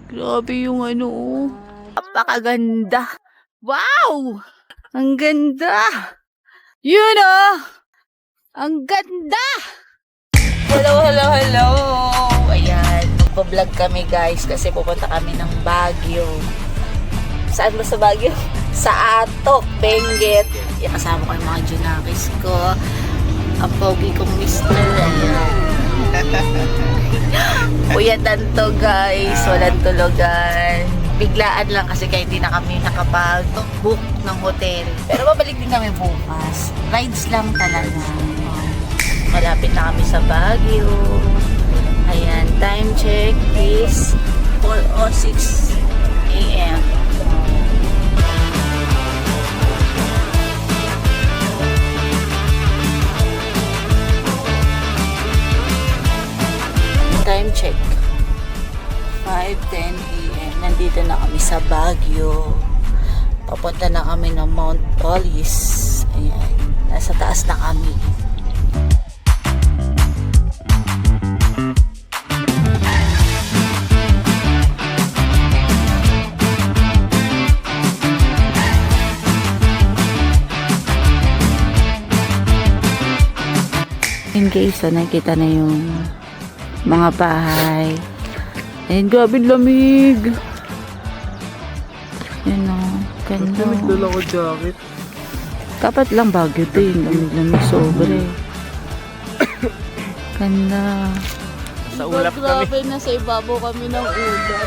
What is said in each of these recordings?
Grabe yung ano, oh. Napakaganda. Wow! Ang ganda! Yun, oh! Ang ganda! Hello, hello, hello! Ayan, magpa-vlog kami guys kasi pupunta kami ng Baguio. Saan ba sa Baguio? Sa Atok, Benguet. Yung kasama ko yung mga junakis ko. Ang pogi kong mister. Ayan. Puyatan to guys. Walang tulugan. Biglaan lang kasi kaya hindi na kami nakapag-book ng hotel. Pero babalik din kami bukas. Rides lang talaga. Malapit na kami sa Baguio. Ayan, time check is 4:06 AM. Time check 5:10 AM. Nandito na kami sa Baguio. Papunta na kami ng Mount Oliis. Ayan, nasa taas na kami. In case nakita na yung mga bahay. Ayun, grabe lamig. Yan o, ganda. Nagdala ko jacket. Dapat lang Baguio to yung lamig-lamig sobre. Ganda. Sa ulap kami. Grabe, nasa ibabaw kami ng ulap.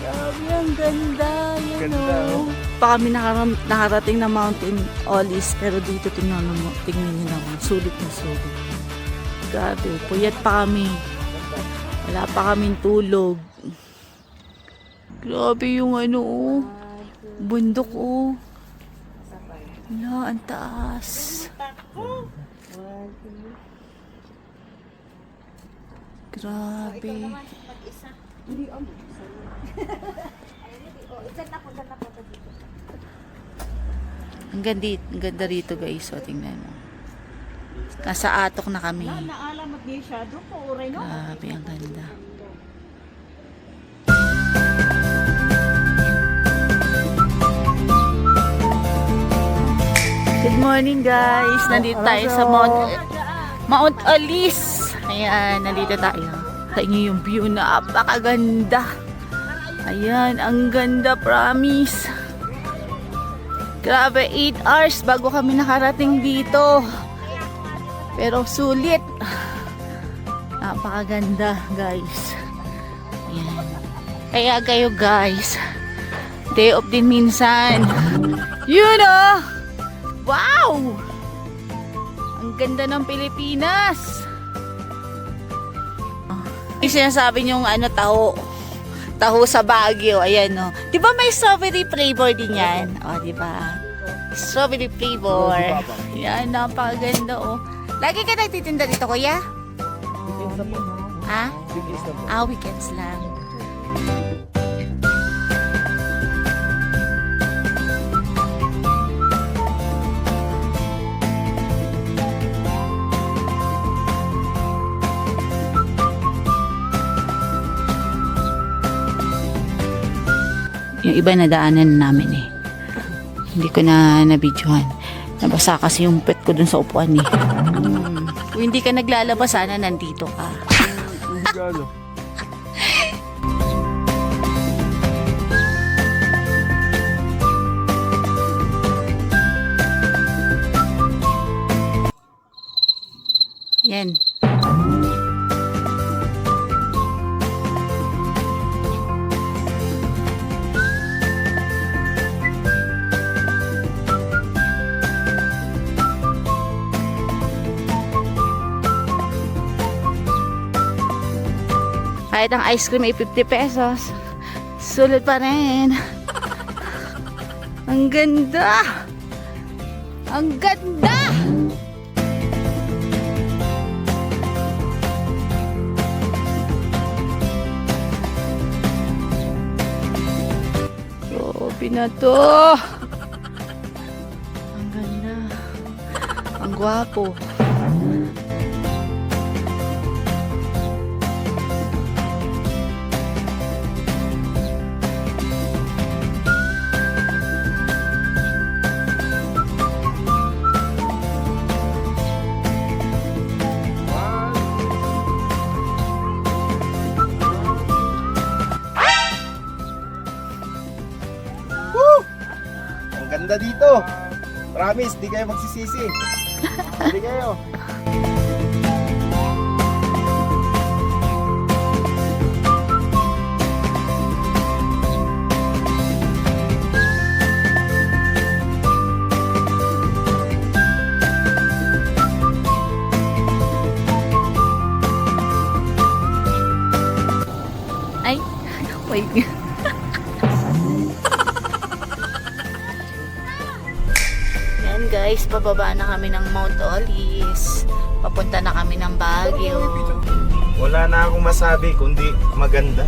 Grabe, ang ganda. Yan Ganda, o. Pa kami nakarating na Mountain Oliis, pero dito tingnan nyo naman. Sulit na sulit. Grabe, puyat pa kami. Wala pa kaming tulog. Grabe yung ano, oh. Bundok, oh. Wala, ang taas. Grabe. Ang ganda rito guys, so tingnan mo. Nasa Atok na kami. Grabe, ang ganda. Good morning guys. Nandito tayo sa Mount Oliis. Ayan, nandito tayo. Sa inyo yung view na napakaganda. Ayan, ang ganda, promise. Grabe, 8 hours bago kami nakarating dito. Pero sulit. Napakaganda, guys. Ayan. Kaya kayo, guys. Day off din minsan. Yun, oh! Wow! Ang ganda ng Pilipinas. Yung sinasabi niyong ano, taho sa Baguio. Ayan, no. Di ba may strawberry flavor din yan? O, di ba? Strawberry flavor. Yan, napakaganda, oh. Lagi ka nagtitinda dito, kuya? Ha? Weekends lang. Yung iba na daanan namin eh. Hindi ko na nabidyohan. Nabasa kasi yung pet ko dun sa upuan eh. Kung hindi ka naglalabas, sana nandito ka. Galo. Yan. Kahit ang ice cream ay 50 pesos. Sulit pa rin. Ang ganda! Ang ganda! Grabe na to! Ang ganda. Ang gwapo. Ganda dito. Promise, di kayo magsisisi. Hindi kayo. Ay, wait. Yan guys, pababa na kami ng Mount Olis. Papunta na kami ng Baguio. Wala na akong masabi kundi maganda.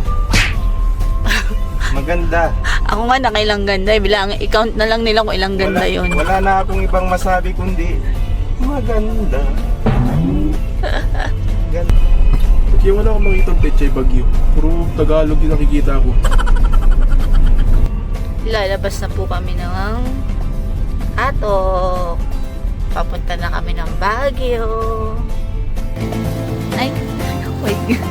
Maganda. Ako nga nakailang ganda. Bilang i-count na lang nila kung ilang ganda yon. Wala na akong ibang masabi kundi maganda. Ganda. Kaya wala akong makita ng Pechay Bagyo. Puro Tagalog yung nakikita ko. Lalabas na po kami ng Atok. Papunta na kami ng Baguio. Ay, wait.